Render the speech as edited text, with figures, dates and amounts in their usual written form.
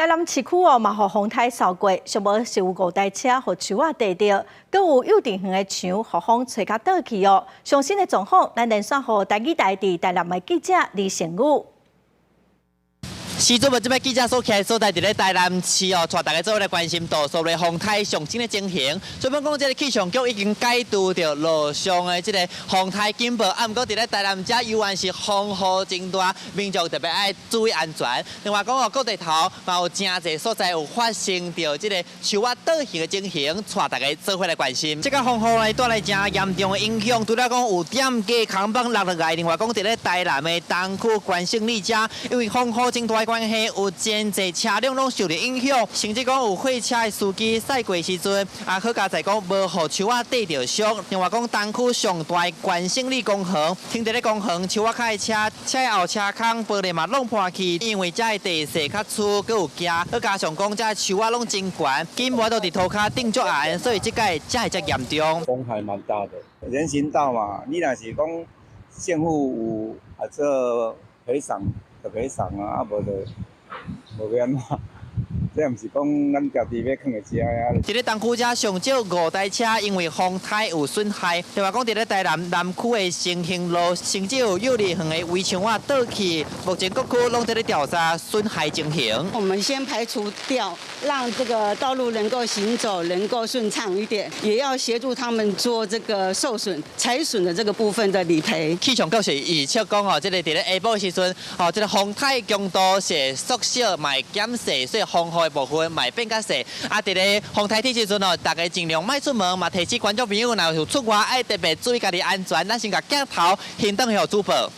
台南市区嘛，互风台扫过，上无是有5台车互树仔地着，阁有幼稚园的墙互风吹甲倒去哦。上新的状况，咱连线互台语台伫台南的记者李成武。 时阵，这摆记者所徛的所在，伫咧台南市哦，带大家做来关心到所谓风台上新的情形。所以讲，这个气象局已经解除着路上的这个风台警报，啊，毋过伫咧台南遮依然是风雨真大，民众特别爱注意安全。另外讲哦，各地头嘛有真侪所在有发生着这个树仔倒去的情形，带大家做伙来关心。这个风雨呢带来真严重的影响，除了讲有点架空棒落落来，另外讲伫咧台南的东区关胜里遮，因为风雨真大。 关系有真侪车辆拢受到影响，甚至讲有货车的司机驶过时阵，好加在讲无互树仔缀着伤。另外讲东区上大关胜里公园，停伫咧公园树仔开的车的后车空玻璃嘛弄破去，因为遮的地势较粗，佮有惊，加上讲遮树仔拢真悬，根本都伫涂骹顶足严，所以这届才会遮严重。风还蛮大的，人行道嘛，你若是讲县府有做赔偿。 赔偿啊，无要安怎？这毋是讲咱家己要囥个车啊。伫咧东区遮上少5台车因为风台有损害，另外讲伫咧台南南区的成兴路，甚至有幼儿园的围墙啊倒去，目前各区拢在咧调查损害情形。我们先排除掉，让这个道路能够行走能够顺畅一点，也要协助他们做这个受损、财损的这个部分的理赔。气象局是预测讲哦，这个伫咧下晡时阵，哦，这个风台强度是缩小，嘛会减细，所以风雨的部分嘛会变较细。啊，伫咧风台天时阵哦，大家尽量莫出门，嘛提醒观众朋友，若有出外爱特别注意家己安全，咱先甲镜头先等候主报。